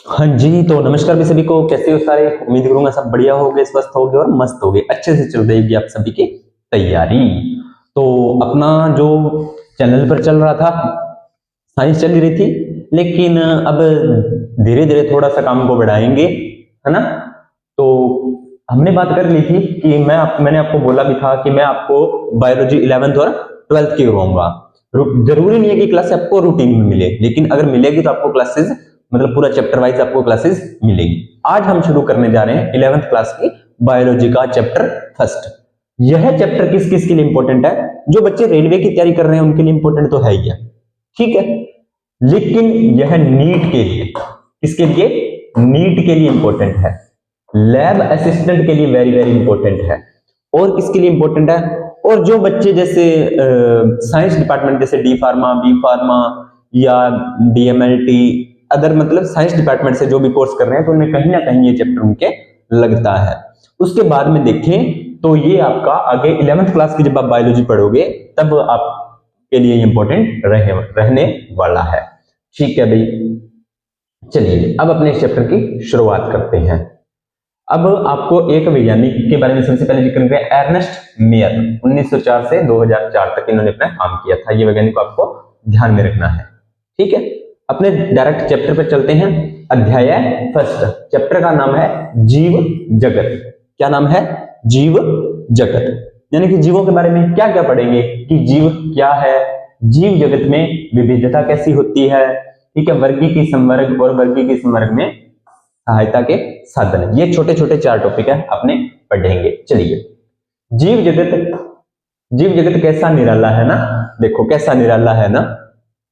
हाँ जी, तो नमस्कार भी सभी को। कैसे हो सारे? उम्मीद करूंगा सब बढ़िया होगे, स्वस्थ होगे और मस्त होगे। अच्छे से चल रही आप सभी की तैयारी। तो अपना जो चैनल पर चल रहा था, साइंस चल रही थी, लेकिन अब धीरे धीरे थोड़ा सा काम को बढ़ाएंगे, है ना। तो हमने बात कर ली थी कि मैंने आपको बोला भी था कि मैं आपको बायोलॉजी 11th और 12th की करवाऊंगा। जरूरी नहीं है कि क्लास आपको रूटीन में मिले, लेकिन अगर मिलेगी तो आपको क्लासेस, मतलब पूरा चैप्टर वाइज आपको क्लासेस मिलेगी। आज हम शुरू करने जा रहे हैं 11th क्लास की बायोलॉजी का चैप्टर फर्स्ट। यह चैप्टर किस किस के लिए इंपॉर्टेंट है? जो बच्चे रेलवे की तैयारी कर रहे हैं उनके लिए इंपॉर्टेंट तो है ही है, ठीक है। लेकिन यह नीट के लिए, किसके लिए? नीट के लिए इंपॉर्टेंट है। लैब असिस्टेंट के लिए वेरी वेरी इंपॉर्टेंट है। और किसके लिए इंपॉर्टेंट है? और जो बच्चे जैसे साइंस डिपार्टमेंट, जैसे डी फार्मा, बी फार्मा या डीएमएलटी, अदर मतलब साइंस डिपार्टमेंट से जो भी कोर्स कर रहे हैं, तो उनमें कहीं ना कहीं ये चैप्टर उनके लगता है। उसके बाद में देखें तो ये आपका आगे 11th क्लास की जब आप बायोलॉजी पढ़ोगे तब आपके लिए इंपॉर्टेंट रहने वाला है, ठीक है भाई। चलिए अब अपने इस चैप्टर की शुरुआत करते हैं। अब आपको एक वैज्ञानिक के बारे में सबसे पहले जिक्र करें, अर्नेस्ट मेयर। 1904 से 2004 तक इन्होंने अपना काम किया था। ये वैज्ञानिक को आपको ध्यान में रखना है, ठीक है। अपने डायरेक्ट चैप्टर पर चलते हैं। अध्याय फर्स्ट, चैप्टर का नाम है जीव जगत। क्या नाम है? जीव जगत। यानी कि जीवों के बारे में क्या क्या पढ़ेंगे कि जीव क्या है, जीव जगत में विविधता कैसी होती है, ठीक है। वर्गीय संवर्ग और वर्गीय संवर्ग में सहायता के साधन, ये छोटे छोटे 4 टॉपिक है, अपने पढ़ेंगे। चलिए, जीव जगत। जीव जगत कैसा निराला है ना, देखो कैसा निराला है ना।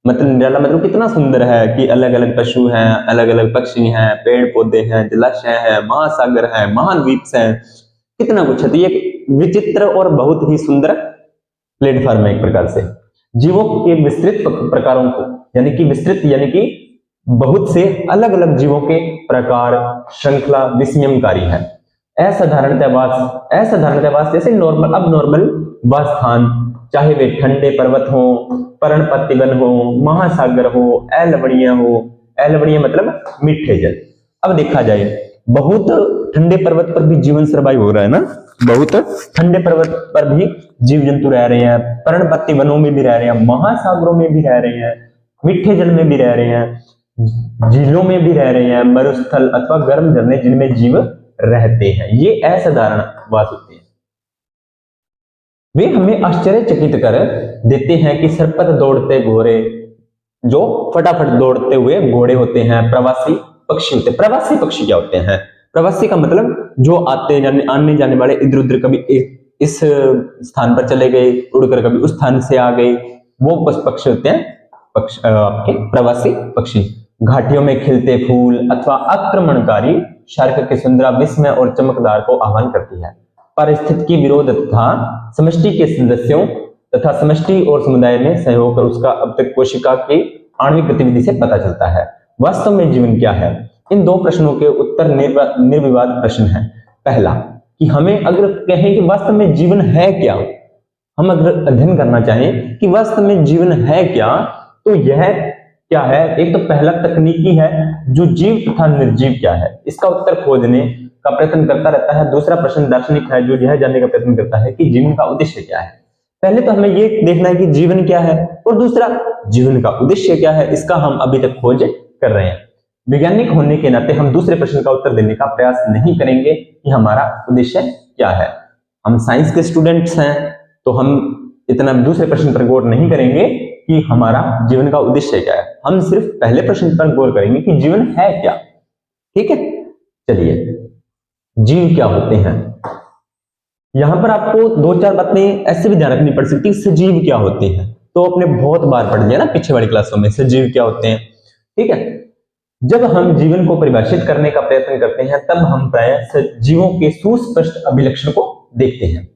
मतलब निराला मतलब कितना सुंदर है कि अलग अलग पशु हैं, अलग अलग पक्षी हैं, पेड़ पौधे हैं, जलाशय हैं, महासागर हैं, महाद्वीप हैं, कितना कुछ है। तो ये विचित्र और बहुत ही सुंदर प्लेटफॉर्म है एक प्रकार से। जीवों के विस्तृत प्रकारों को, यानी कि विस्तृत यानी कि बहुत से अलग अलग जीवों के प्रकार, श्रृंखला विस्मयकारी है। असाधारणतावास जैसे नॉर्मल, अब नॉर्मल वास स्थान, चाहे वे ठंडे पर्वत हो, पर्णपाती वन हो, महासागर हो, अलवणीय हो। अलवणीय मतलब मीठे जल। अब देखा जाए, बहुत ठंडे पर्वत पर भी जीवन सर्वाइव हो रहा है ना, बहुत ठंडे पर्वत पर भी जीव जंतु रह रहे हैं, पर्णपाती वनों में भी रह रहे हैं, महासागरों में भी रह रहे हैं, मीठे जल में भी रह रहे हैं, झीलों में भी रह रहे हैं, मरुस्थल अथवा गर्म झरने जिनमें जीव रहते हैं। ये असाधारण वास होते हैं। वे हमें आश्चर्यचकित कर देते हैं कि सरपट दौड़ते घोड़े, जो फटाफट दौड़ते हुए घोड़े होते हैं, प्रवासी पक्षी होते हैं। प्रवासी पक्षी क्या होते हैं? प्रवासी का मतलब जो आने जाने वाले, इधर उधर, कभी इस स्थान पर चले गए उड़कर, कभी उस स्थान से आ गए, वो पक्षी होते हैं आपके प्रवासी पक्षी। घाटियों में खिलते फूल अथवा आक्रमणकारी शार्क की सुंदर विस्मय और चमकदार को आह्वान करती है। पारिस्थितिकी विरोध तथा समष्टि के सदस्यों तथा समष्टि और समुदाय में सहयोग कर उसका अब तक कोशिका की आणविक गतिविधि से पता चलता है। वास्तव में जीवन क्या है? इन 2 प्रश्नों के उत्तर निर्विवाद प्रश्न है। पहला, कि हमें अगर कहें कि वास्तव में जीवन है क्या, हम अगर अध्ययन करना चाहें कि वास्तव में जीवन है क्या, तो यह क्या है? एक तो पहला तकनीकी है, जो जीव तथा निर्जीव क्या है, इसका उत्तर खोजने का प्रयत्न करता रहता है। दूसरा प्रश्न दार्शनिक है, जो यह जानने का प्रयत्न करता है कि जीवन का उद्देश्य क्या है। पहले तो हमें ये देखना है कि जीवन क्या है, और दूसरा जीवन का उद्देश्य क्या है, इसका हम अभी तक खोज कर रहे हैं। वैज्ञानिक होने के नाते हम दूसरे प्रश्न का उत्तर देने का प्रयास नहीं करेंगे कि हमारा उद्देश्य क्या है। हम साइंस के स्टूडेंट्स हैं, तो हम इतना दूसरे प्रश्न पर गौर नहीं करेंगे कि हमारा जीवन का उद्देश्य क्या है। हम सिर्फ पहले प्रश्न पर गौर करेंगे कि जीवन है क्या, ठीक है। चलिए, जीव क्या होते हैं? यहां पर आपको 2-4 बातें ऐसे भी ध्यान रखनी पड़ सकती है। सजीव क्या होते हैं, तो आपने बहुत बार पढ़ लिया ना पिछले वाली क्लासों में, सजीव क्या होते हैं, ठीक है। जब हम जीवन को परिभाषित करने का प्रयत्न करते हैं, तब हम प्रायः जीवों के सुस्पष्ट अभिलक्षण को देखते हैं।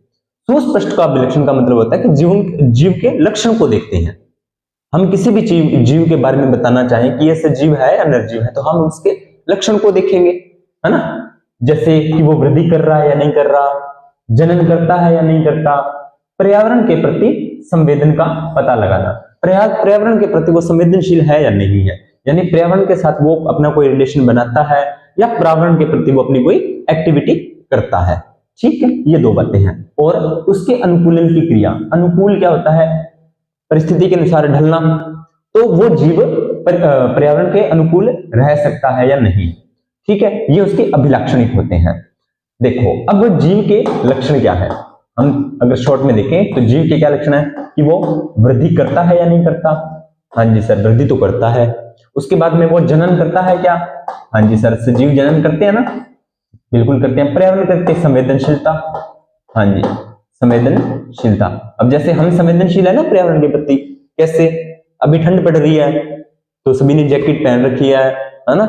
सुस्पष्ट का अभिलक्षण का मतलब होता है कि जीव के लक्षण को देखते हैं। हम किसी भी जीव के बारे में बताना चाहें कि यह सजीव है या निर्जीव है, तो हम उसके लक्षण को देखेंगे, है ना। जैसे कि वो वृद्धि कर रहा है या नहीं कर रहा, जनन करता है या नहीं करता, पर्यावरण के प्रति संवेदन का पता लगाना, पर्यावरण के प्रति वो संवेदनशील है या नहीं है, यानी पर्यावरण के साथ वो अपना कोई रिलेशन बनाता है या पर्यावरण के प्रति वो अपनी कोई एक्टिविटी करता है। ठीक है, ये दो बातें हैं। और उसके अनुकूलन की क्रिया, अनुकूल क्या होता है? परिस्थिति के अनुसार ढलना। तो वो जीव पर्यावरण के अनुकूल रह सकता है या नहीं। ठीक है, ये उसके अभिलाक्षणिक होते हैं। देखो अब जीव के लक्षण क्या है, हम अगर शॉर्ट में देखें तो जीव के क्या लक्षण है कि वो वृद्धि करता है या नहीं करता। हाँ जी सर, वृद्धि तो करता है। उसके बाद में वो जनन करता है क्या? हाँ जी सर, सजीव जनन करते हैं ना, बिल्कुल करते हैं। पर्यावरण करते हैं संवेदनशीलता। हाँ जी, संवेदनशीलता। अब जैसे हम संवेदनशील है ना पर्यावरण के प्रति, कैसे? अभी ठंड पड़ रही है तो सभी ने जैकेट पहन रखी है ना,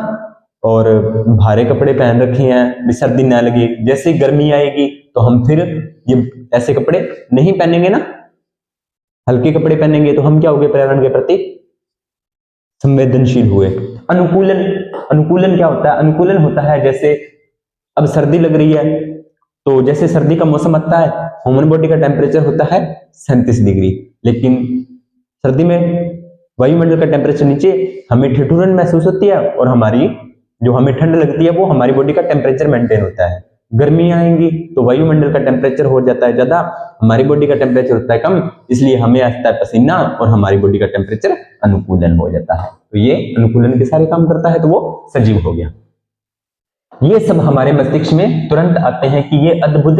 और भारे कपड़े पहन रखे हैं, सर्दी ना लगे। जैसे ही गर्मी आएगी तो हम फिर ये ऐसे कपड़े नहीं पहनेंगे ना, हल्के कपड़े पहनेंगे। तो हम क्या हो गए पर्यावरण के प्रति? संवेदनशील हुए। अनुकूलन, अनुकूलन क्या होता है? अनुकूलन होता है जैसे अब सर्दी लग रही है तो जैसे सर्दी का मौसम आता है, ह्यूमन बॉडी का टेम्परेचर होता है 37 डिग्री, लेकिन सर्दी में वायुमंडल का टेम्परेचर नीचे, हमें ठिठुरन महसूस होती है और हमारी जो हमें ठंड लगती है वो हमारी बॉडी का टेम्परेचर मेंटेन होता है। गर्मी आएंगी तो वायुमंडल का टेम्परेचर हो जाता है ज्यादा, हमारी बॉडी का टेम्परेचर होता है कम, इसलिए हमें आता है पसीना और हमारी बॉडी का टेम्परेचर अनुकूलन हो जाता है। तो ये अनुकूलन के सारे काम करता है, तो वो सजीव हो गया। ये सब हमारे मस्तिष्क में तुरंत आते हैं कि ये अद्भुत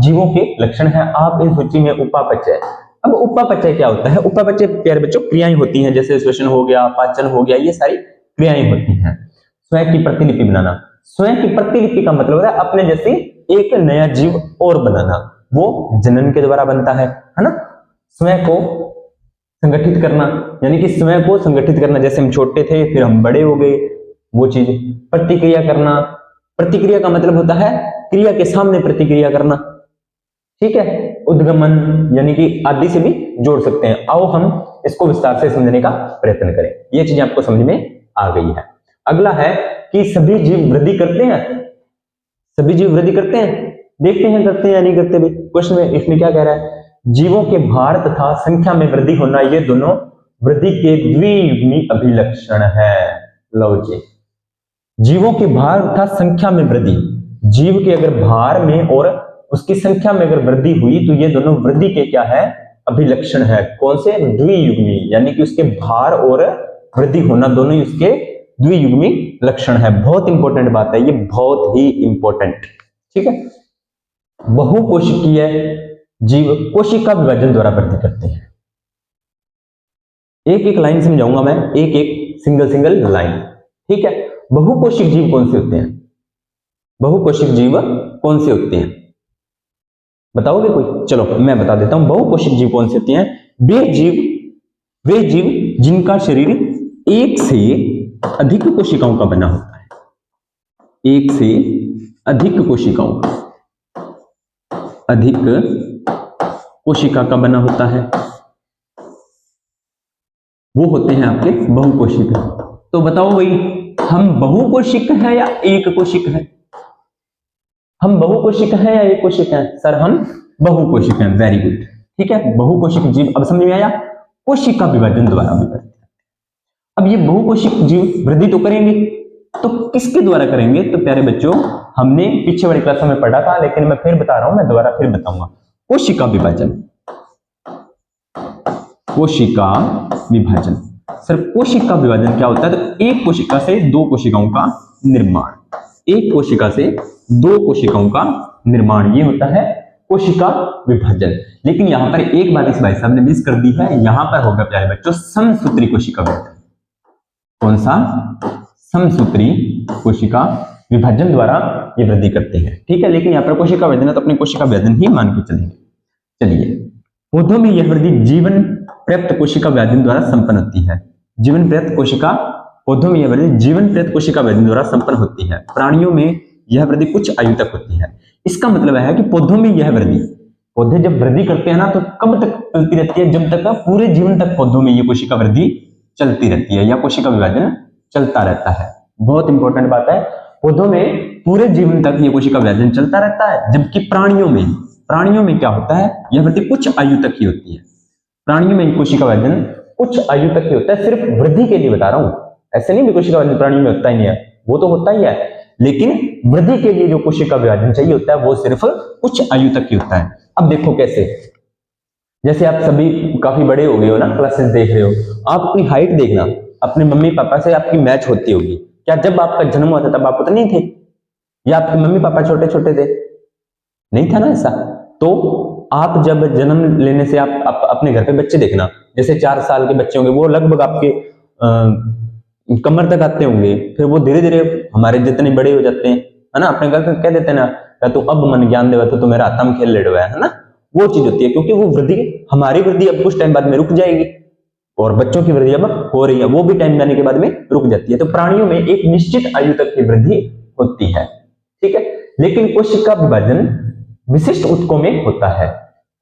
जीवों के लक्षण हैं। आप इस सूची में उपापचय, अब उपापचय क्या होता है? उपापचय प्यारे बच्चों क्रियाएं होती हैं, जैसे श्वसन हो गया, पाचन हो गया, ये सारी क्रियाएं होती हैं। स्वयं की प्रतिलिपि बनाना, स्वयं की प्रतिलिपि का मतलब है अपने जैसे एक नया जीव और बनाना, वो जनन के द्वारा बनता है ना। स्वयं को संगठित करना, यानी कि स्वयं को संगठित करना, जैसे हम छोटे थे फिर हम बड़े हो गए, वो चीज। प्रतिक्रिया करना, प्रतिक्रिया का मतलब होता है क्रिया के सामने प्रतिक्रिया करना। ठीक है, उद्गमन यानी कि आदि से भी जोड़ सकते हैं। आओ हम इसको विस्तार से समझने का प्रयत्न करें, ये चीजें आपको समझ में आ गई है। अगला है कि सभी जीव वृद्धि करते हैं, सभी जीव वृद्धि करते हैं, देखते हैं करते हैं या नहीं करते भी। क्वेश्चन में इसमें क्या कह रहा है? जीवों के भार तथा संख्या में वृद्धि होना, ये दोनों वृद्धि के द्वियुग्मी अभिलक्षण है। लो जी, जीवों के भार तथा संख्या में वृद्धि, जीव के अगर भार में और उसकी संख्या में अगर वृद्धि हुई तो ये दोनों वृद्धि के क्या है? अभिलक्षण है। कौन से? द्वियुग्मी, यानी कि उसके भार और वृद्धि होना दोनों ही उसके द्वियुग्मी लक्षण है। बहुत इंपॉर्टेंट बात है ये, बहुत ही इंपॉर्टेंट। ठीक है, बहुकोशिकीय जीव कोशिका विभाजन द्वारा वृद्धि करते हैं। एक एक लाइन समझाऊंगा मैं, एक एक सिंगल लाइन। ठीक है, बहुकोशिक जीव कौन से होते हैं? बहुकोशिक जीव कौन से होते हैं बताओगे कोई? चलो मैं बता देता हूं बहुकोशिक जीव कौन से होते हैं। वे जीव जिनका शरीर एक से अधिक कोशिकाओं का बना होता है, एक से अधिक कोशिकाओं का, अधिक कोशिका का बना होता है, वो होते हैं आपके बहुकोशिक। तो बताओ भाई, हम बहुकोशिक है या एक कोशिक है? हम बहुकोशिक है या एक कोशिक है? सर हम बहुकोशिक हैं। Very good. ठीक है, बहुकोशिक जीव, अब समझ में आया? कोशिका विभाजन द्वारा भी करते हैं। अब ये बहुकोशिक जीव वृद्धि तो करेंगे, तो किसके द्वारा करेंगे? तो प्यारे बच्चों, हमने पीछे वाली क्लासों में पढ़ा था, लेकिन मैं फिर बता रहा हूं, मैं दोबारा फिर बताऊंगा। कोशिका विभाजन, कोशिका विभाजन। सर कोशिका विभाजन क्या होता है? तो एक कोशिका से दो कोशिकाओं का निर्माण, एक कोशिका से दो कोशिकाओं का निर्माण, ये होता है कोशिका विभाजन। लेकिन यहां पर एक बात इस भाई साहब ने मिस कर दी है, यहां पर होगा प्यारे बच्चों समसूत्री कोशिका विभाजन। कौन सा? समसूत्री कोशिका विभाजन द्वारा ये वृद्धि करते हैं। ठीक है, लेकिन यहाँ पर कोशिका विभाजन है तो अपने कोशिका विभाजन ही मान के चलेंगे। चलिए, पौधों में यह वृद्धि जीवन पर्याप्त कोशिका विभाजन द्वारा संपन्न होती है। जीवन पर्याप्त कोशिका, पौधों में यह वृद्धि जीवन पर्याप्त कोशिका विभाजन द्वारा संपन्न होती है। प्राणियों में यह वृद्धि कुछ आयु तक होती है। इसका मतलब है कि पौधों में यह वृद्धि, पौधे जब वृद्धि करते हैं ना तो कब तक चलती रहती है? जब तक पूरे जीवन तक पौधों में ये कोशिका वृद्धि चलती रहती है या कोशिका विभाजन चलता रहता है। बहुत इंपॉर्टेंट बात है, पौधों में पूरे जीवन तक ये कोशिका विभाजन चलता रहता है, जबकि प्राणियों में क्या होता है? यह वृद्धि कुछ आयु तक ही होती है। प्राणियों में कोशिका विभाजन कुछ आयु तक ही होता है, सिर्फ वृद्धि के लिए बता रहा हूं, ऐसे नहीं भी कोशिका विभाजन प्राणियों में होता ही नहीं है, वो तो होता ही है, लेकिन वृद्धि के लिए जो कोशिका विभाजन चाहिए होता है वो सिर्फ उच्च आयु तक ही होता है। अब देखो कैसे, जैसे आप सभी काफी बड़े हो गए हो ना, क्लासेस देख रहे हो, आप अपनी हाइट देखना, अपने मम्मी पापा से आपकी मैच होती होगी क्या? जब आपका जन्म हुआ था तब आप उतने ही थे, या आपके मम्मी पापा छोटे छोटे थे? नहीं था ना ऐसा। तो आप जब जन्म लेने से आप अपने घर पे बच्चे देखना, जैसे 4 साल के बच्चे होंगे वो लगभग आपके कमर तक आते होंगे, फिर वो धीरे धीरे हमारे जितने बड़े हो जाते हैं, है ना, अपने घर कह देते हैं ना, तो अब मन ज्ञान देवा तो मेरा हाथम खेल लेडवा है ना, वो चीज होती है, क्योंकि वो वृद्धि, हमारी वृद्धि अब कुछ टाइम बाद में रुक जाएगी और बच्चों की वृद्धि अब हो रही है, वो भी टाइम जाने के बाद में रुक जाती है। तो प्राणियों में एक निश्चित आयु तक की वृद्धि होती है, ठीक है। लेकिन कोशिका विभाजन विशिष्ट ऊतकों में होता है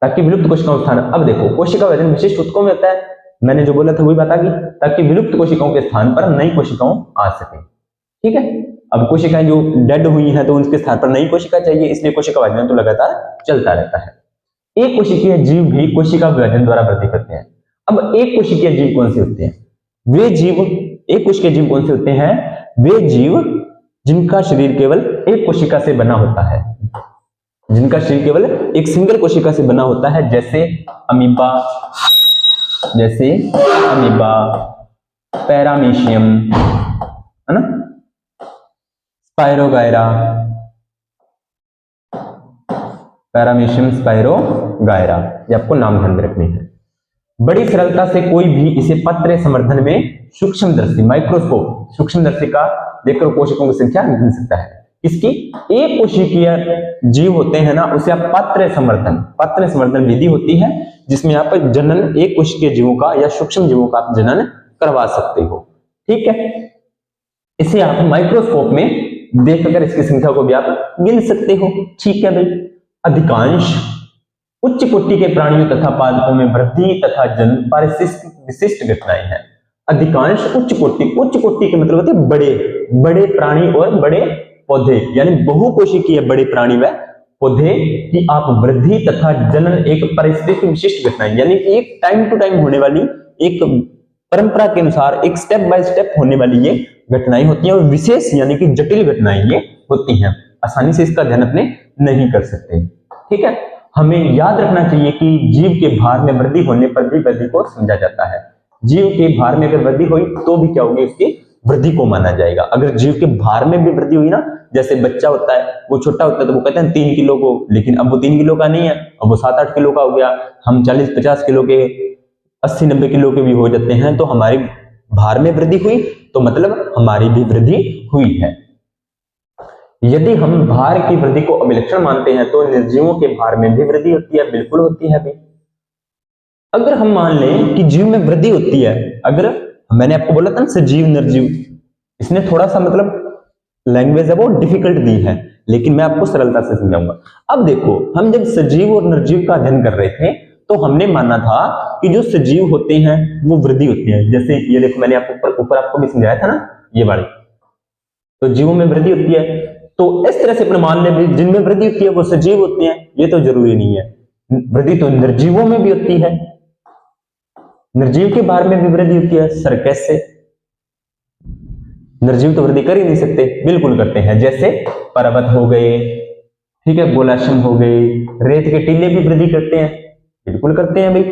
ताकि विलुप्त कोशिकाओं स्थान, अब देखो कोशिका विभाजन विशिष्ट ऊतकों में होता है, मैंने जो बोला था वही बात आ गई, ताकि विलुप्त कोशिकाओं के स्थान पर नई कोशिकाओं आ सके, ठीक है। अब कोशिकाएं जो डेड हुई हैं तो उनके स्थान पर नई कोशिका चाहिए, इसलिए कोशिका विभाजन तो लगातार चलता रहता है। एक कोशिकीय जीव भी कोशिका विभाजन द्वारा वृद्धि करते हैं। अब एक कोशिकीय जीव कौन से होते हैं? वे जीव, एक कोशिकीय जीव कौन से होते हैं? वे जीव जिनका शरीर केवल एक कोशिका से बना होता है, जिनका शरीर केवल एक सिंगल कोशिका से बना होता है, जैसे अमीबा, पैरामीशियम, है ना, स्पाइरोगायरा, पैरामीशियम, स्पाइरोगायरा, ये आपको नाम ध्यान में रखने हैं। बड़ी सरलता से कोई भी इसे पत्र संवर्धन में सूक्ष्मदर्शी, माइक्रोस्कोप, सूक्ष्मदर्शी का देखकर कोशिकाओं की संख्या गिन सकता है। इसकी एक कोशिकीय जीव होते हैं ना, उसे आप पत्र संवर्धन विधि होती है, जिसमें आप जनन एक कोशिकीय जीवों का या सूक्ष्म जीवों का आप जनन करवा सकते हो, ठीक है। इसे आप माइक्रोस्कोप में देखकर इसकी संख्या को भी आप गिन सकते हो, ठीक है भाई। अधिकांश उच्च कोटि के प्राणियों तथा पादपों में वृद्धि तथा जन्म पारिस्थितिक विशिष्ट घटनाएं हैं। अधिकांश उच्च कोटि के मतलब होते हैं बड़े बड़े प्राणी और बड़े पौधे, यानी बहुकोशिकीय बड़े प्राणी व पौधे की आप वृद्धि तथा जनन एक पारिस्थितिक विशिष्ट घटनाएं, यानी एक टाइम टू टाइम होने वाली, एक परंपरा के अनुसार एक स्टेप बाय स्टेप होने वाली ये घटनाएं होती हैं, और विशेष यानी कि जटिल घटनाएं ये होती हैं। आसानी से इसका ध्यान अपने नहीं कर सकते, ठीक है। हमें याद रखना चाहिए कि जीव के भार में वृद्धि होने पर भी वृद्धि को समझा जाता है। जीव के भार में अगर वृद्धि हुई तो भी क्या होगी, उसकी वृद्धि को माना जाएगा। अगर जीव के भार में भी वृद्धि हुई ना, जैसे बच्चा होता है, वो छोटा होता है तो वो कहते हैं 3 किलो को, लेकिन अब वो 3 किलो का नहीं है, अब वो 7-8 किलो का हो गया। हम 40-50 किलो के, 80-90 किलो के भी हो जाते हैं, तो हमारी भार में वृद्धि हुई तो मतलब हमारी भी वृद्धि हुई है। यदि हम भार की वृद्धि को अभिलक्षण मानते हैं तो निर्जीवों के भार में भी वृद्धि होती है, बिल्कुल होती है भी। अगर हम मान लें कि जीव में वृद्धि होती है, अगर मैंने आपको बोला था ना सजीव निर्जीव, इसने थोड़ा सा मतलब लैंग्वेज है वो डिफिकल्ट दी है, लेकिन मैं आपको सरलता से समझाऊंगा। अब देखो, हम जब सजीव और निर्जीव का अध्ययन कर रहे थे तो हमने माना था कि जो सजीव होते हैं वो वृद्धि होती है, जैसे ये देखो मैंने आपको ऊपर आपको भी समझाया था ना, ये वाली, तो जीवों में वृद्धि होती है। तो इस तरह से अपने मान ले जिनमें वृद्धि होती है वो सजीव होते हैं, ये तो जरूरी नहीं है। वृद्धि तो निर्जीवों में भी होती है, निर्जीव के भार में भी वृद्धि होती है। सर कैसे? निर्जीव तो वृद्धि कर ही नहीं सकते, बिल्कुल करते हैं, जैसे पर्वत हो गए, ठीक है, गोलाश्म हो गए, रेत के टीले भी वृद्धि करते हैं, बिल्कुल करते हैं भाई,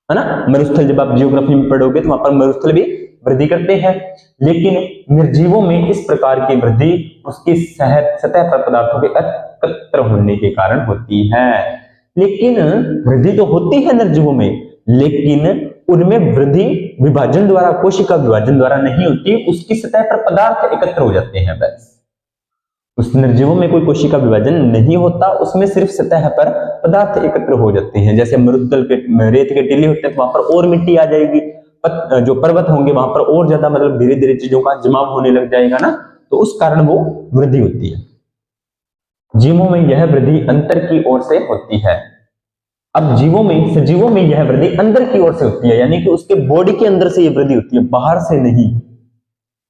है ना। मरुस्थल जब आप जियोग्राफी में पढ़ोगे तो वहां पर मरुस्थल भी वृद्धि करते हैं। लेकिन निर्जीवों में इस प्रकार की वृद्धि उसकी सतह पर पदार्थों के एकत्र होने के कारण होती है। लेकिन वृद्धि तो होती है निर्जीवों में, लेकिन उनमें वृद्धि विभाजन द्वारा, कोशिका विभाजन द्वारा नहीं होती, उसकी सतह पर पदार्थ एकत्र हो जाते हैं बस। उस निर्जीवों में कोई कोशिका विभाजन नहीं होता, उसमें सिर्फ सतह पर पदार्थ एकत्र हो जाते हैं। जैसे मरुस्थल के रेत के टीले होते हैं तो वहां पर और मिट्टी आ जाएगी, जो पर्वत होंगे वहां पर और ज्यादा मतलब धीरे धीरे चीजों का जमाव होने लग जाएगा ना, तो उस कारण वो वृद्धि होती है। जीवों में यह वृद्धि अंतर की ओर से होती है। अब जीवों में, सजीवों में यह वृद्धि अंदर की ओर से होती है, यानी कि उसके बॉडी के अंदर से यह वृद्धि होती है, बाहर से नहीं।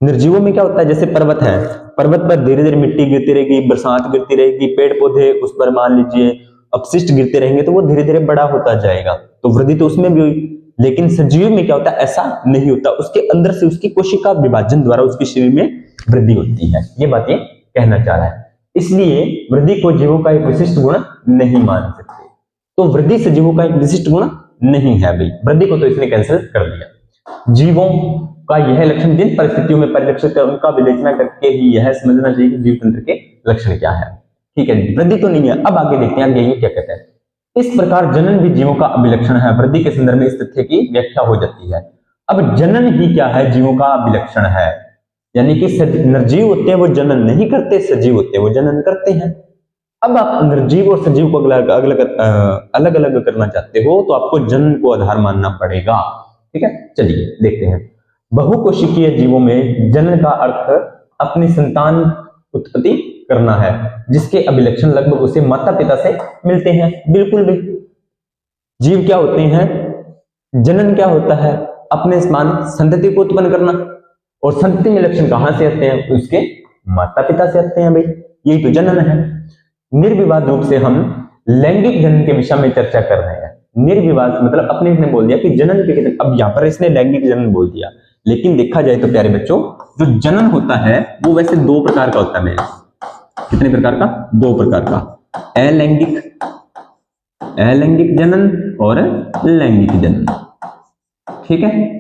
निर्जीवों में क्या होता है, जैसे पर्वत है, पर्वत पर धीरे धीरे मिट्टी गिरती रहेगी, बरसात गिरती रहेगी, पेड़ पौधे उस पर मान लीजिए अपशिष्ट गिरते रहेंगे, तो वो धीरे धीरे बड़ा होता जाएगा, तो वृद्धि तो उसमें भी हुई। लेकिन सजीव में क्या होता है, ऐसा नहीं होता, उसके अंदर से उसकी कोशिका विभाजन द्वारा उसके शरीर में वृद्धि होती है। ये बात ये कहना चाह रहा है। इसलिए वृद्धि को जीवों का एक विशिष्ट गुण नहीं मान सकते। तो वृद्धि सजीवों का एक विशिष्ट गुण नहीं है भाई, वृद्धि को तो इसने कैंसिल कर दिया। जीवों का यह लक्षण जिन परिस्थितियों में परिलक्षित है उनका विवेचना करके ही यह समझना चाहिए कि जीव तंत्र के लक्षण क्या है। ठीक है, वृद्धि तो नहीं है। अब आगे देखते हैं ये क्या कहते हैं। इस प्रकार जनन भी जीवों का अभिलक्षण है। वृद्धि के संदर्भ में इस तथ्य की व्याख्या हो जाती है। अब जनन ही क्या है, जीवों का अभिलक्षण है, यानी कि निर्जीव होते हैं वो जनन नहीं करते, सजीव होते हैं वो जनन करते हैं। अब आप निर्जीव और सजीव को अलग अलग करना चाहते हो तो आपको जनन को आधार मानना पड़ेगा। ठीक है, चलिए देखते हैं। बहुकोशिकीय जीवों में जनन का अर्थ अपनी संतान उत्पत्ति करना है, जिसके अभिलक्षण लगभग उसे माता पिता से मिलते हैं। बिल्कुल भी जीव क्या होते हैं, जनन क्या होता है, अपने समान संतति को उत्पन्न करना, और संतति में लक्षण कहां से आते हैं, उसके माता पिता से आते हैं भाई, यही तो जनन है। निर्विवाद रूप से हम लैंगिक जनन के विषय में चर्चा कर रहे हैं। निर्विवाद मतलब अपने इसने बोल दिया कि जनन के, अब यहां पर इसने लैंगिक जनन बोल दिया, लेकिन देखा जाए तो प्यारे बच्चों जो जनन होता है वो वैसे दो प्रकार का होता है मेरे। कितने प्रकार का? दो प्रकार का, अलैंगिक जनन और लैंगिक जनन। ठीक है,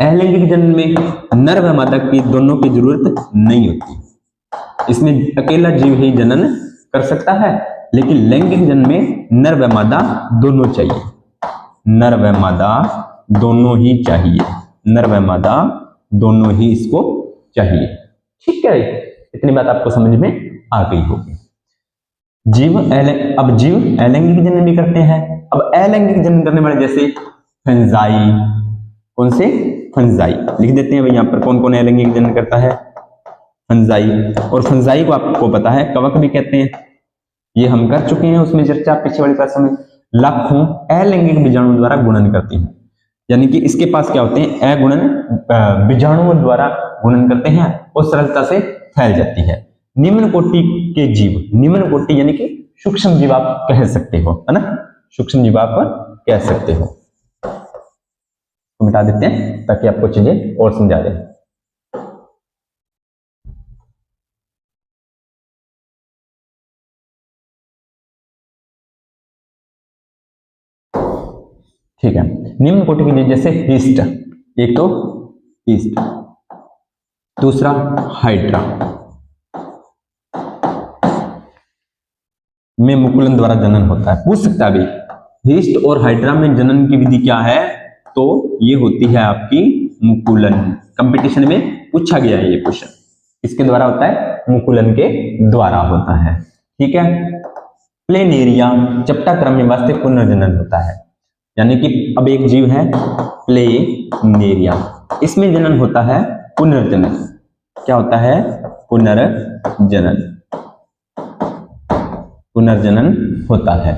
अलैंगिक जनन में नर व मादा की दोनों की जरूरत नहीं होती, इसमें अकेला जीव ही जनन कर सकता है। लेकिन लैंगिक जनन में नर व मादा दोनों चाहिए, नर व मादा दोनों ही चाहिए, नर व मादा दोनों ही इसको चाहिए। ठीक है, इतनी बात आपको समझ में आ गई होगी। अब जीव अलैंगिक जनन भी करते हैं। अब अलैंगिक जनन करने वाले जैसे फंजाई, कौन से? फंजाई लिख देते हैं भाई यहाँ पर, कौन कौन अलैंगिक जनन करता है? फंजाई। और फंजाई को आपको पता है कवक भी कहते हैं, ये हम कर चुके हैं उसमें चर्चा पिछले वाली क्लास में। लाखों अलैंगिक बीजाणु द्वारा गुणन करती हैं, यानी कि इसके पास क्या होते हैं, अगुणन बीजाणुओं द्वारा गुणन करते हैं और सरलता से फैल जाती है। निम्न कोटि के जीव, निम्न कोटि यानी कि सूक्ष्म जीव आप कह सकते हो, है ना, सूक्ष्म जीव आप कह सकते हो। तो मिटा देते हैं ताकि आपको चीजें और समझा दे। ठीक है, निम्न कोटि के जीव जैसे हीस्ट, एक तो हीस्ट, दूसरा हाइड्रा में मुकुलन द्वारा जनन होता है। पूछ सकता है भाई हीस्ट और हाइड्रा में जनन की विधि क्या है, तो ये होती है आपकी मुकुलन। कंपटीशन में पूछा गया है ये क्वेश्चन, इसके द्वारा होता है, मुकुलन के द्वारा होता है। ठीक है, प्लेनेरिया चपटा क्रम में वास्तविक पुनर्जनन होता है, यानी कि अब एक जीव है प्लेनेरिया, इसमें जनन होता है पुनर्जनन। क्या होता है? पुनर्जनन, पुनर्जनन होता है।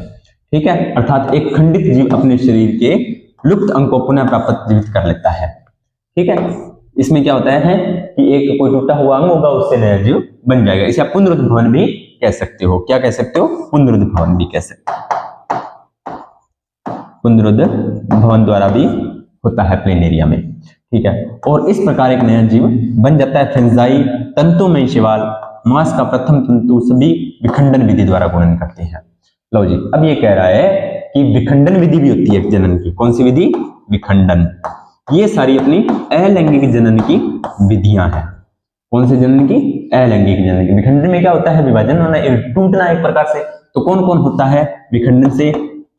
ठीक है, अर्थात एक खंडित जीव अपने शरीर के लुप्त अंग को पुनः प्राप्त जीवित कर लेता है। ठीक है, इसमें क्या होता है कि एक कोई टूटा हुआ अंग होगा उससे नया जीव बन जाएगा। इसे आप पुनरुद्भवन भी कह सकते हो। क्या कह सकते हो? पुनरुद्भवन भी कह सकते हो। पुनरुद्भवन द्वारा भी होता है प्लेनेरिया में। ठीक है, और इस प्रकार एक नया जीव बन जाता है। फंजाई तंतुमय शैवाल मांस का प्रथम तंतु सभी विखंडन विधि द्वारा गुणन करते हैं। लो जी, अब ये कह रहा है कि विखंडन विधि भी होती है जनन की। कौन सी विधि? विखंडन। ये सारी अपनी अलैंगिक जनन की विधियां हैं। कौन से जनन की? अलैंगिक जनन की। विखंडन में क्या होता है? विभाजन होना, टूटना एक प्रकार से। तो कौन कौन होता है विखंडन से?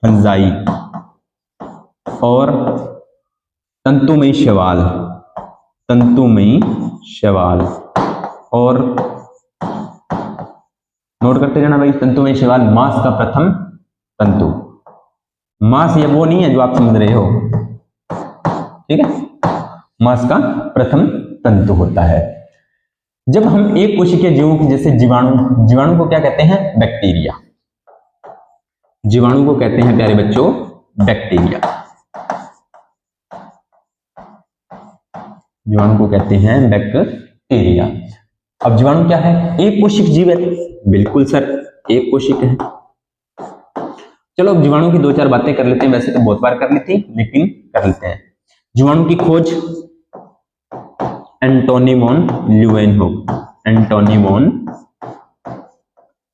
फंजाई और तंतुमयी शैवाल, तंतुमयी शैवाल, और नोट करते जाना भाई, तंतुमयी शैवाल मांस का प्रथम तंतु। मांस ये वो नहीं है जो आप समझ रहे हो, ठीक है, मांस का प्रथम तंतु होता है। जब हम एक कोशिकीय जीवों की जैसे जीवाणु, जीवाणु को क्या कहते हैं? बैक्टीरिया। जीवाणु को कहते हैं प्यारे बच्चों बैक्टीरिया। जीवाणु को कहते हैं बैक्टीरिया। अब जीवाणु क्या है? एक कोशिक जीव है। बिल्कुल सर, एक कोशिक है। चलो अब जीवाणु की दो चार बातें कर लेते हैं, वैसे तो बहुत बार कर ली थी लेकिन कर लेते हैं। जीवाणु की खोज Antony von Leeuwenhoek, Antony von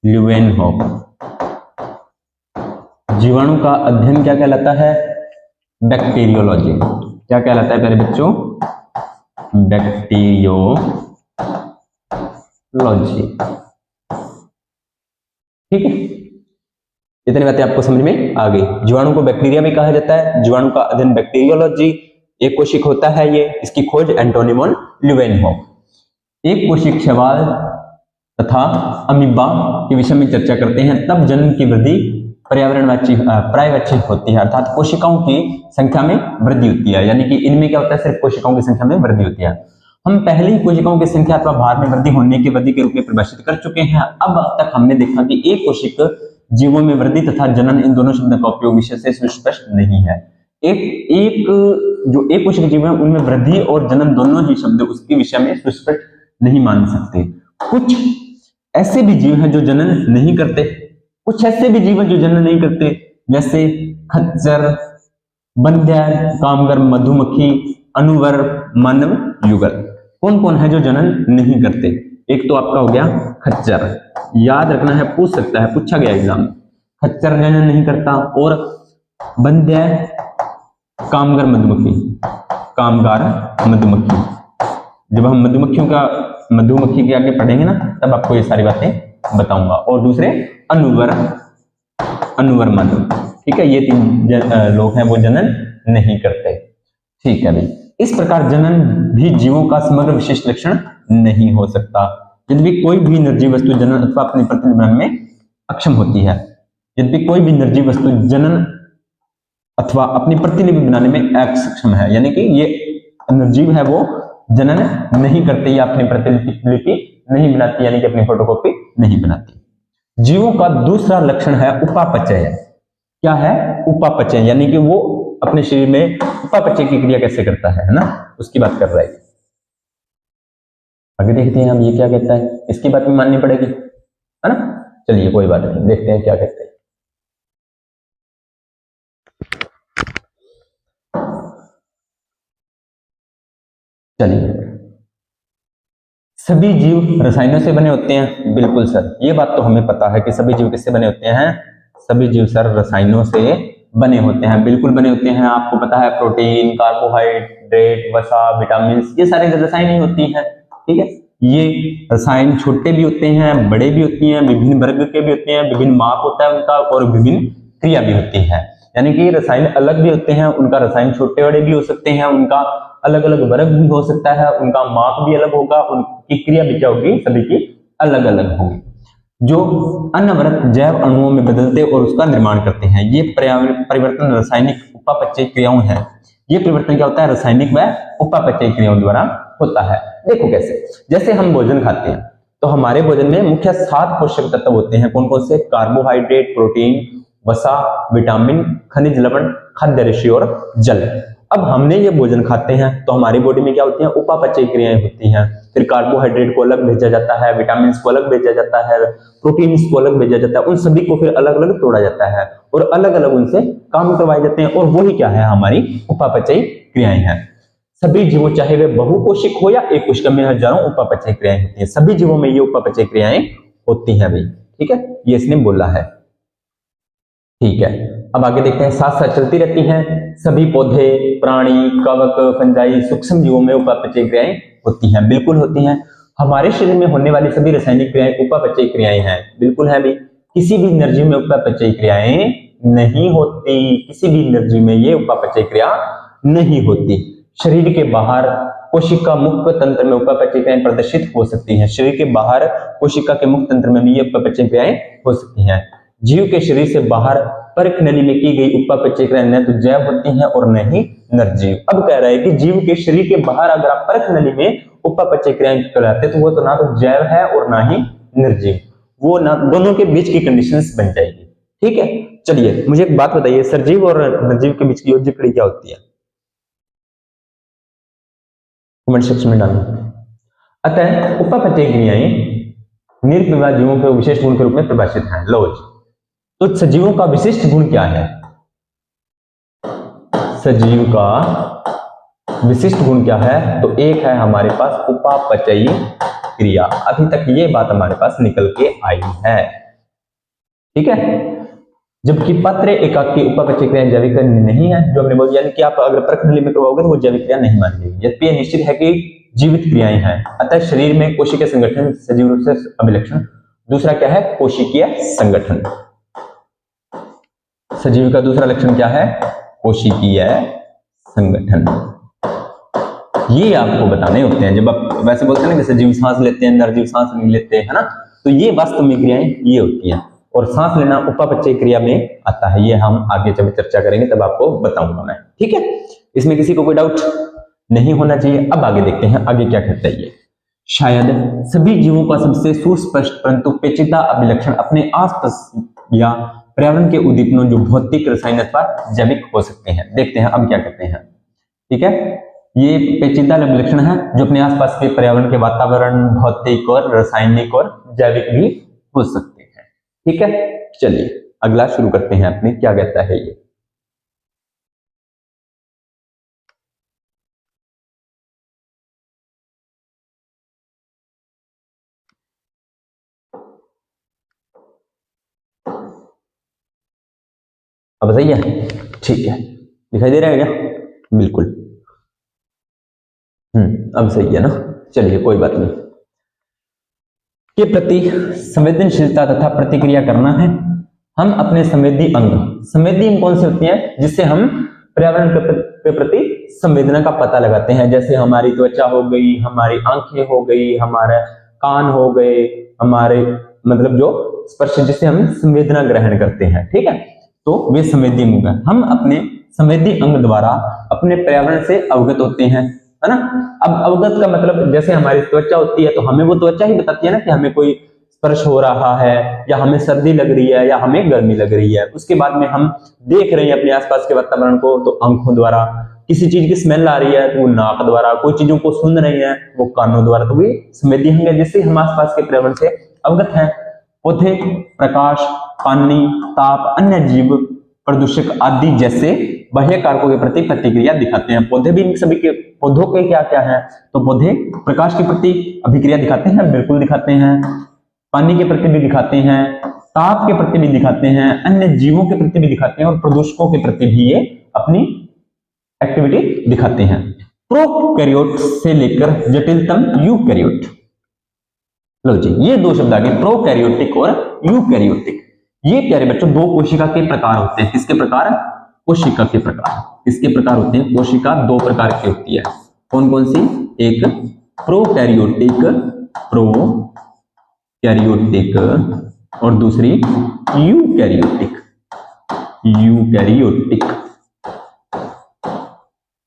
Leeuwenhoek. जीवाणु का अध्ययन क्या कहलाता है? बैक्टीरियोलॉजी। क्या कहलाता है प्यारे बच्चों? बैक्टीरियोलॉजी। ठीक है, इतनी बातें आपको समझ में आ गई। जीवाणु को बैक्टीरिया भी कहा जाता है, जीवाणु का अध्ययन बैक्टीरियोलॉजी। एक कोशिक होता है ये, इसकी खोज एंटोनी वॉन ल्यूवेनहॉक। एक कोशिक शैवाल तथा अमीबा के विषय में चर्चा करते हैं। तब जन्म की वृद्धि पर्यायवाची होती है, अर्थात कोशिकाओं की संख्या में वृद्धि होती है। यानी कि इनमें क्या होता है? सिर्फ कोशिकाओं की संख्या में वृद्धि होती है। हम पहले ही कोशिकाओं की संख्या अथवा भार में वृद्धि होने की वृद्धि के रूप में परिभाषित कर चुके हैं। अब तक हमने देखा कि एक कोशिक जीवों में वृद्धि तथा जनन, इन दोनों शब्दों का उपयोग विषय से सुस्पष्ट नहीं है। एक कोशिक जीव है, उनमें वृद्धि और जनन दोनों ही शब्द उसके विषय में सुस्पष्ट नहीं मान सकते। कुछ ऐसे भी जीव हैं जो जनन नहीं करते, कुछ ऐसे भी जीव हैं जो जनन नहीं करते, जैसे खच्चर, बंध्या, कामगर, मधुमक्खी, अनुवर, मानव युगल। कौन कौन है जो जनन नहीं करते? एक तो आपका हो गया खच्चर, याद रखना है, पूछ सकता है, पूछा गया एग्जाम में। खच्चर जनन नहीं करता। और बंध्या, कामगर मधुमक्खी, कामगार मधुमक्खी। जब हम मधुमक्खी के आगे पढ़ेंगे ना, तब आपको ये सारी बातें बताऊंगा। और दूसरे अनुवर मधु। ठीक है, ये तीन लोग हैं वो जनन नहीं करते। ठीक है भाई, इस प्रकार जनन भी जीवों का समग्र विशिष्ट लक्षण नहीं हो सकता। यदि भी कोई भी निर्जीव वस्तु जनन अथवा अपनी प्रतिलिपि बनाने में अक्षम होती है, यदि भी कोई भी निर्जीव वस्तु जनन अथवा अपनी प्रतिलिपि बनाने में अक्षम है, यानी कि ये निर्जीव है वो जनन नहीं करते या अपनी प्रतिलिपि नहीं बनाती, यानी कि अपनी फोटोकॉपी नहीं बनाती। जीवों का दूसरा लक्षण है उपापचय। क्या है? उपापचय, यानी कि वो अपने शरीर में उपापचय की क्रिया कैसे करता है ना, उसकी बात कर रहा है। आगे देखते हैं हम ये क्या कहता है, इसकी बात भी माननी पड़ेगी, है ना। चलिए कोई बात नहीं, देखते हैं क्या कहते हैं। चलिए, सभी जीव रसायनों से बने होते हैं। बिल्कुल सर, ये बात तो हमें पता है कि सभी जीव किससे बने होते हैं? सभी जीव सर रसायनों से बने होते हैं, बिल्कुल बने होते हैं। आपको पता है प्रोटीन, कार्बोहाइड्रेट, वसा, विटामिन, ये सारे रसायन ही होती हैं। ठीक है, ये रसायन छोटे भी होते हैं, बड़े भी होती हैं, विभिन्न वर्ग के भी होते हैं, विभिन्न माप होता है उनका, और विभिन्न क्रिया भी होती है। यानी कि रसायन अलग भी होते हैं, उनका रसायन छोटे बड़े भी हो सकते हैं, उनका अलग अलग वर्ग भी हो सकता है, उनका माप भी अलग होगा, उनकी क्रिया भी क्या होगी? सभी की अलग अलग होगी, जो अनवरत जैव अणुओं में बदलते और उसका निर्माण करते हैं। ये परिवर्तन रासायनिक उपापचय क्रियाओं है। ये परिवर्तन क्या होता है? रासायनिक व उपापचय क्रियाओं द्वारा होता है। देखो कैसे, जैसे हम भोजन खाते हैं तो हमारे भोजन में मुख्य 7 पोषक तत्व होते हैं। कौन कौन से? कार्बोहाइड्रेट, प्रोटीन, वसा, विटामिन, खनिज लवण, खाद्य रश्मि और जल। अब हमने ये भोजन खाते हैं तो हमारी बॉडी में क्या होती है? उपापचय क्रियाएं होती हैं। फिर कार्बोहाइड्रेट को अलग भेजा जाता है, विटामिन को अलग भेजा जाता है, प्रोटीन को अलग भेजा जाता है, उन सभी को फिर अलग अलग तोड़ा जाता है और अलग अलग उनसे काम करवाए जाते हैं, और वही क्या है? हमारी उपापचय क्रियाएं हैं। सभी जीवों, चाहे वे बहुकोशिक हो या एक कोशिका में, हजारों उपापचय क्रियाएं होती हैं। सभी जीवों में ये उपापचय क्रियाएं होती हैं भाई। ठीक है, ये इसने बोला है। ठीक है, अब आगे देखते हैं, साथ साथ चलती रहती हैं। सभी पौधे, प्राणी, कवक, फंजाई, सूक्ष्म जीवों में उपापचय क्रियाएं होती हैं। बिल्कुल होती हैं। हमारे शरीर में होने वाली सभी रासायनिक क्रियाएं उपापचय क्रियाएं हैं। बिल्कुल है भी। किसी भी निर्जीव में उपापचय क्रियाएं नहीं होती, किसी भी निर्जीव में ये उपापचय क्रिया नहीं होती। शरीर के बाहर कोशिका मुख तंत्र में उपापचय क्रियाएं प्रदर्शित हो सकती हैं। शरीर के बाहर कोशिका के मुख तंत्र में भी ये उपापचय क्रियाएं हो सकती हैं। जीव के शरीर से बाहर परख नली में की गई उपापचय क्रियाएं न तो जैव होती हैं और न ही निर्जीव। अब कह रहा है कि जीव के शरीर के बाहर अगर आप परख नली में उपापचय क्रियाएं कराते तो वो तो ना तो जैव है और ना ही निर्जीव, वो ना दोनों के बीच की कंडीशंस बन जाएगी। ठीक है, चलिए मुझे एक बात बताइए, सर्जीव और निर्जीव के बीच की योज्य कड़ी क्या होती है? कमेंट सेक्शन में डालना। अतः उपापचय क्रियाएं निरपरिवार जीवों के विशेष गुण के रूप में परिभाषित हैं। लो जी, तो सजीवों का विशिष्ट गुण क्या है? सजीव का विशिष्ट गुण क्या है? तो एक है हमारे पास उपापचयी क्रिया। अभी तक ये बात हमारे पास निकल के आई है, ठीक है। जबकि पत्र एकाकी उपापचय क्रिया जैविक नहीं है, जो हमने बोला, यानी कि आप अगर प्रखंडली में करवाओगे तो वो जैविक क्रिया नहीं मानी जाएगी। यद्यपि यह निश्चित है कि जीवित क्रियाएं हैं। अतः शरीर में कोशिकीय संगठन सजीव रूप से अभिलक्षण। दूसरा क्या है? कोशिकीय संगठन। सजीव का दूसरा लक्षण क्या है? कोशिकीय संगठन। ये आपको बताने होते हैं। जब आप वैसे बोलते हैं ना कि सजीव सांस लेते हैं, निर्जीव सांस नहीं लेते, है ना, तो ये वास्तव में क्रियाएं ये होती हैं। और सांस लेना उपापचय क्रिया में आता है। ये हम आगे जब चर्चा करेंगे तब आपको बताऊंगा मैं, ठीक है। इसमें किसी को कोई डाउट नहीं होना चाहिए। अब आगे देखते हैं आगे क्या कहता है ये। शायद सभी जीवों का सबसे सुस्पष्ट परंतु पेचीदा अभिलक्षण अपने आसपास या पर्यावरण के उद्दीपनों जो भौतिक, रासायनिक अथवा जैविक हो सकते हैं। देखते हैं अब क्या कहते हैं, ठीक है। ये पेचीदा अभिलक्षण है जो अपने आसपास के पर्यावरण के वातावरण, भौतिक और रासायनिक और जैविक भी हो सकते हैं, ठीक है। चलिए अगला शुरू करते हैं अपने, क्या कहता है ये। अब सही है, ठीक है, दिखाई दे रहा है क्या? बिल्कुल, अब सही है ना। चलिए कोई बात नहीं। के प्रति संवेदनशीलता तथा प्रतिक्रिया करना है। हम अपने संवेदी अंग कौन से होते हैं? जिससे हम पर्यावरण के प्रति संवेदना का पता लगाते हैं। जैसे हमारी त्वचा हो गई, हमारी आंखें हो गई, हमारे कान हो गए, हमारे मतलब जो स्पर्श, जिससे हम संवेदना ग्रहण करते हैं, ठीक है। तो वे संवेदी अंग हैं। हम अपने संवेदी अंग द्वारा अपने पर्यावरण से अवगत होते हैं, है ना। अब अवगत का मतलब, जैसे हमारी त्वचा होती है तो हमें वो त्वचा ही बताती है ना कि हमें कोई स्पर्श हो रहा है, या हमें सर्दी लग रही है, या हमें गर्मी लग रही है। उसके बाद में हम देख रहे हैं अपने आसपास के वातावरण को, तो आंखों द्वारा। किसी चीज की स्मेल आ रही है तो वो नाक द्वारा। कोई चीजों को सुन रहे हैं वो कानों द्वारा। तो वे संवेदी अंग है जिससे हम आसपास के पर्यावरण से अवगत हैं। पौधे प्रकाश, पानी, ताप, अन्य जीव, प्रदूषक आदि जैसे बाह्य कारकों के प्रति प्रतिक्रिया दिखाते हैं। पौधे भी सभी के, पौधों के क्या क्या है? तो पौधे प्रकाश के प्रति अभिक्रिया दिखाते हैं, बिल्कुल दिखाते हैं। पानी के प्रति भी दिखाते हैं, ताप के प्रति भी दिखाते हैं, अन्य जीवों के प्रति भी दिखाते हैं, और प्रदूषकों के प्रति भी ये अपनी एक्टिविटी दिखाते हैं। प्रोकैरियोट से लेकर जटिलतम यूकैरियोट। लो जी, ये दो शब्द आ गए, प्रोकैरियोटिक और यूकैरियोटिक। ये प्यारे बच्चों दो कोशिका के प्रकार होते हैं। किसके प्रकार? कोशिका के प्रकार। किसके प्रकार होते हैं? कोशिका दो प्रकार की होती है। कौन कौन सी? एक प्रोकैरियोटिक, प्रोकैरियोटिक, और दूसरी यूकैरियोटिक, यूकैरियोटिक।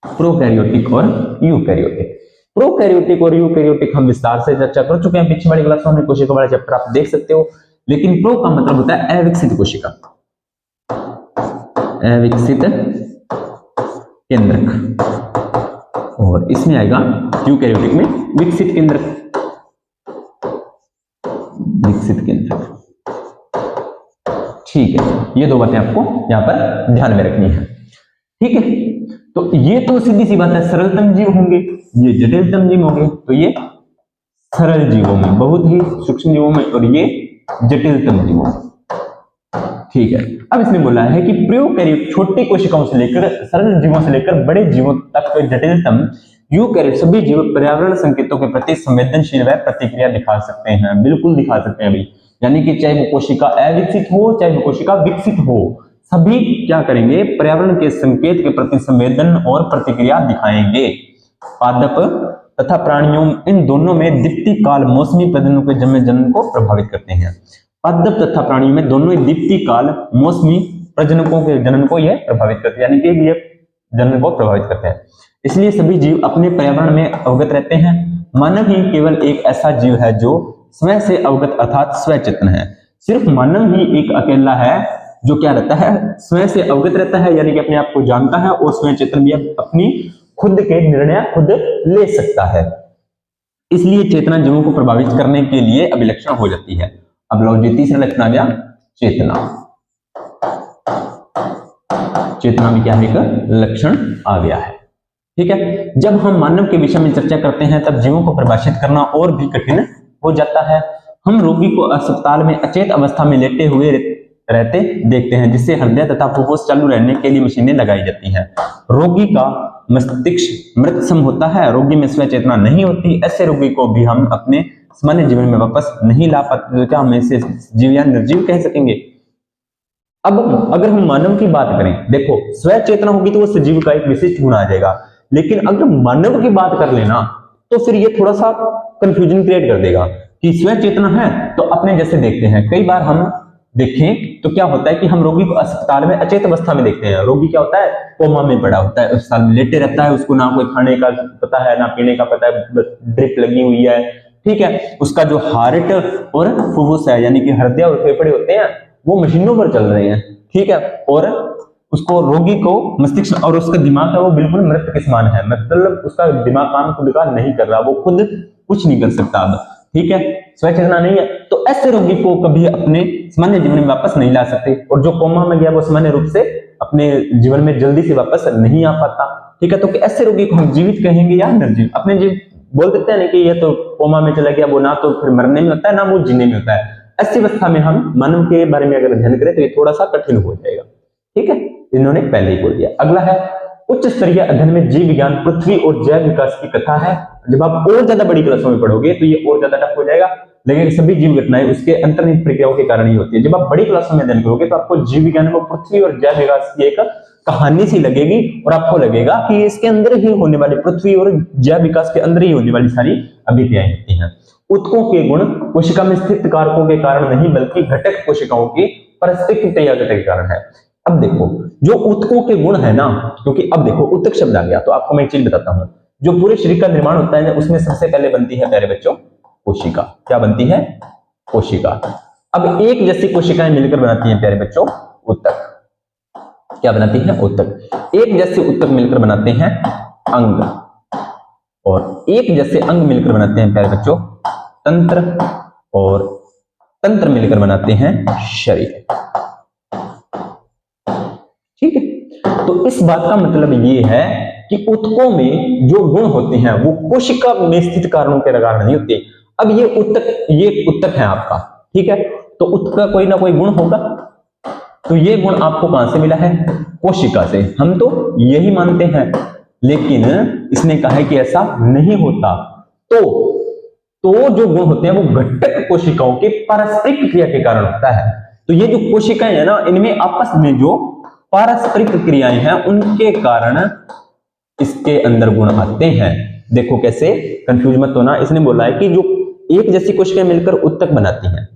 प्रोकैरियोटिक और यूकैरियोटिक। प्रोकैरियोटिक और यूकैरियोटिक हम विस्तार से चर्चा कर चुके हैं पिछली वाली क्लासों में। कोशिका वाला चैप्टर आप देख सकते हो। लेकिन प्रो का मतलब होता है अविकसित कोशिका, अविकसित केंद्रक, और इसमें आएगा यूकैरियोटिक में विकसित केंद्रक, विकसित केंद्रक, ठीक है। ये दो बातें आपको यहां पर ध्यान में रखनी है, ठीक है। तो ये तो सीधी सी बात है, सरलतम जीव होंगे, ये जटिलतम जीव होंगे। तो ये सरल जीवों में, बहुत ही सूक्ष्म जीवों में, और ये जटिलतम जीवों में, ठीक है। अब इसने बोला है कि प्रोकैरियोट छोटी कोशिकाओं से लेकर, सरल जीवों से लेकर बड़े जीवों तक जटिलतम यूकैरियोट सभी जीव पर्यावरण संकेतों के प्रति संवेदनशील व प्रतिक्रिया दिखा सकते हैं। बिल्कुल दिखा सकते हैं भाई। यानी कि चाहे वो कोशिका अविकसित हो, चाहे वो कोशिका विकसित हो, सभी क्या करेंगे? पर्यावरण के संकेत के प्रति संवेदन और प्रतिक्रिया दिखाएंगे। पादप तथा प्राणियों, इन दोनों में दीप्ति काल मौसमी प्रजनन के जनन को प्रभावित करते हैं। पादप तथा प्राणियों में दोनों ही दीप्ति काल मौसमी प्रजनकों के जनन को यह प्रभावित करते हैं, यानी कि ये जनन को प्रभावित करते हैं। इसलिए सभी जीव अपने पर्यावरण में अवगत रहते हैं। मानव ही केवल एक ऐसा जीव है जो स्वयं से अवगत अर्थात स्वचेतन है। सिर्फ मानव ही एक अकेला है जो क्या रहता है? स्वयं से अवगत रहता है, यानी कि अपने आप को जानता है, और स्वयं चेतन भी अपनी खुद के निर्णय खुद ले सकता है। इसलिए चेतना जीवों को प्रभावित करने के लिए अभिलक्षण हो जाती है। अब लो जी, तीसरा लक्षण आ गया चेतना। चेतना में क्या है, एक लक्षण आ गया है। ठीक है, जब हम मानव के विषय में चर्चा करते हैं तब जीवों को परिभाषित करना और भी कठिन हो जाता है। हम रोगी को अस्पताल में अचेत अवस्था में लेटे हुए रहते देखते हैं, जिससे हृदय तथा फुफ्फुस चालू रहने के लिए मशीनें लगाई जाती हैं। रोगी का मस्तिष्क मृत सम होता है, रोगी में स्वयं चेतना नहीं होती। ऐसे रोगी को भी हम अपने सामान्य जीवन में वापस नहीं ला पाते, तो क्या हम इसे जीव या निर्जीव कह सकेंगे? अब अगर हम मानव की बात करें, देखो स्वयं चेतना होगी तो वो सजीव का एक विशिष्ट गुण आ जाएगा, लेकिन अगर मानव की बात कर लेना तो फिर ये थोड़ा सा कंफ्यूजन क्रिएट कर देगा कि स्वयं चेतना है तो अपने जैसे देखते हैं। कई बार हम देखें तो क्या होता है कि हम रोगी को अस्पताल में अचेत अवस्था में देखते हैं। रोगी क्या होता है, कोमा में पड़ा होता है, अस्पताल में लेटे रहता है, उसको ना कोई खाने का पता है ना पीने का पता है, ड्रिप लगी हुई है। ठीक है, उसका जो हार्ट और फुफ्फुस है यानी कि हृदय और फेफड़े होते हैं वो मशीनों पर चल रहे हैं। ठीक है, और उसको रोगी को मस्तिष्क और उसका दिमाग है वो बिल्कुल मृत के समान है, मतलब उसका दिमाग काम खुद का नहीं कर रहा, वो खुद कुछ नहीं कर सकता अब। ठीक है, स्वयं चेतना नहीं है, तो ऐसे रोगी को कभी अपने सामान्य जीवन में वापस नहीं ला सकते, और जो कोमा में गया वो सामान्य रूप से अपने जीवन में जल्दी से वापस नहीं आ पाता। ठीक है, तो ऐसे रोगी को हम जीवित कहेंगे या निर्जीव? अपने जीव बोल देते हैं ना कि ये तो कोमा में चला गया, वो ना तो फिर मरने में होता है ना वो जीने में होता है। ऐसी अवस्था में हम मानव के बारे में अगर अध्ययन करें तो ये थोड़ा सा कठिन हो जाएगा। ठीक है, इन्होंने पहले ही बोल दिया। अगला है उच्च स्तरीय अध्ययन में जीव विज्ञान, पृथ्वी और जैव विकास की कथा है। जब आप और ज्यादा बड़ी क्लासों में पढ़ोगे तो ये और ज्यादा टफ हो जाएगा, लेकिन सभी जीव घटनाएं उसके अंतर्निहित प्रक्रियाओं के कारण ही होती है। जब आप बड़ी क्लासों में अध्ययन करोगे तो आपको जीव विज्ञान में पृथ्वी और जैव विकास की एक कहानी सी लगेगी, और आपको लगेगा कि इसके अंदर ही होने वाली, पृथ्वी और जैव विकास के अंदर ही होने वाली सारी अभिक्रियाएं होती हैं। ऊतकों के गुण कोशिका में स्थित कारकों के कारण नहीं, बल्कि घटक कोशिकाओं की परस्पर क्रिया के कारण है। अब देखो जो ऊतकों के गुण है ना, क्योंकि अब देखो ऊतक शब्द आ गया तो आपको मैं एक चीज बताता हूं। जो पूरे शरीर का निर्माण होता है उसमें सबसे पहले बनती है प्यारे बच्चों कोशिका। क्या बनती है? कोशिका। अब एक जैसी कोशिकाएं मिलकर बनाती हैं प्यारे बच्चों ऊतक। क्या बनाती है? ऊतक। एक जैसे ऊतक मिलकर बनाते हैं अंग, और एक जैसे अंग मिलकर बनाते हैं प्यारे बच्चों तंत्र, और तंत्र मिलकर बनाते हैं शरीर। ठीक है, तो इस बात का मतलब ये है कि ऊतकों में जो गुण होते हैं वो कोशिका में स्थित कारणों के कारण नहीं होते। अब ये ऊतक है आपका, ठीक है, तो ऊतक का कोई ना कोई गुण होगा, तो ये गुण आपको कहां से मिला है? कोशिका से। हम तो यही मानते हैं, लेकिन इसने कहा है कि ऐसा नहीं होता। तो जो गुण होते हैं वो घटक कोशिकाओं की पारस्परिक क्रिया के कारण होता है। तो ये जो कोशिकाएं है ना, इनमें आपस में जो पारस्परिक क्रियाएं हैं उनके कारण इसके अंदर गुण आते हैं। देखो कैसे, कंफ्यूज मत होना। इसने बोला है कि जो एक जैसी कोशिकाएं मिलकर ऊतक बनाती हैं,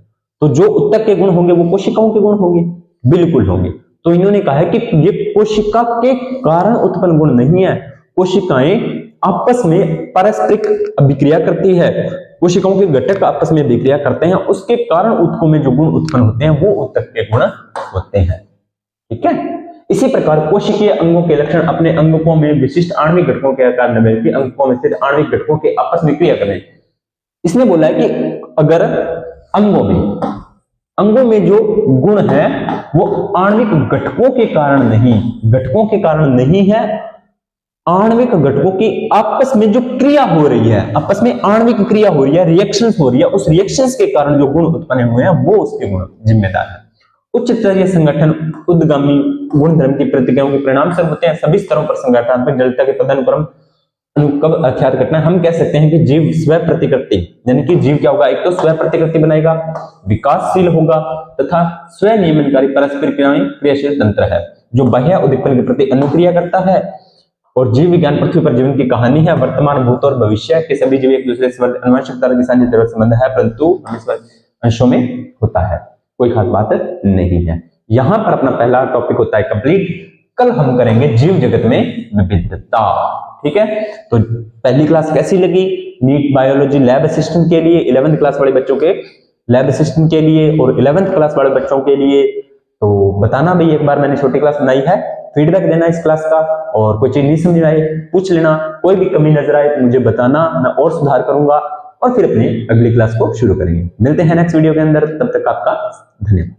तो जो ऊतक के गुण होंगे वो कोशिकाओं के गुण होंगे, बिल्कुल होंगे। तो इन्होंने कहा है कि ये कोशिका के कारण उत्पन्न गुण नहीं है, कोशिकाएं आपस में पारस्परिक अभिक्रिया करती है, कोशिकाओं के घटक आपस में अभिक्रिया करते हैं, उसके कारण ऊतकों में जो गुण उत्पन्न होते हैं वो ऊतक के गुण होते हैं। ठीक है, इसी प्रकार कोशिकीय अंगों के लक्षण अपने अंगों में विशिष्ट आणविक घटकों के कारण में अंगों में स्थित आणविक घटकों के आपस में क्रिया करें। इसने बोला है कि अगर अंगों में जो गुण है वो आणविक घटकों के कारण नहीं है, आणविक घटकों की आपस में जो क्रिया हो रही है, आपस में आणविक क्रिया हो रही है, रिएक्शंस हो रही है, उस रिएक्शंस के कारण जो गुण उत्पन्न हुए हैं वो उसके गुण जिम्मेदार है। उच्च स्तरीय संगठन उद्गामी गुण धर्म की प्रतिक्रियाओं के परिणाम से होते हैं। सभी स्तरों पर संगठनात्मक जड़ता के पदानुक्रम कब अख्यात घटना। हम कह सकते हैं कि जीव स्व प्रतिकृति, यानी कि जीव क्या होगा? एक तो स्व प्रतिकृति बनाएगा, विकासशील होगा तथा स्व नियमनकारी परस्पर क्रियाशील तंत्र है जो बाह्य उद्दीपन के प्रति अनुक्रिया करता है। और जीव विज्ञान पृथ्वी पर जीवन की कहानी है। वर्तमान, भूत और भविष्य के सभी जीव एक दूसरे से अनुवंशिक तरह की साझी जरूरत संबंध है, परंतु अंशों में होता है, कोई खास बात नहीं है। यहां पर अपना पहला टॉपिक होता है कंप्लीट। कल हम करेंगे जीव जगत में विविधता। ठीक है, तो पहली क्लास कैसी लगी? नीट बायोलॉजी लैब असिस्टेंट के लिए, 11th क्लास वाले बच्चों के लैब असिस्टेंट के लिए और 11th क्लास वाले बच्चों के लिए तो बताना भाई, एक बार मैंने छोटी क्लास बनाई है, फीडबैक देना इस क्लास का, और कोई चीज नहीं समझ आए पूछ लेना, कोई भी कमी नजर आए तो मुझे बताना, मैं और सुधार करूंगा, और फिर अपनी अगली क्लास को शुरू करेंगे। मिलते हैं नेक्स्ट वीडियो के अंदर, तब तक आपका धन्यवाद।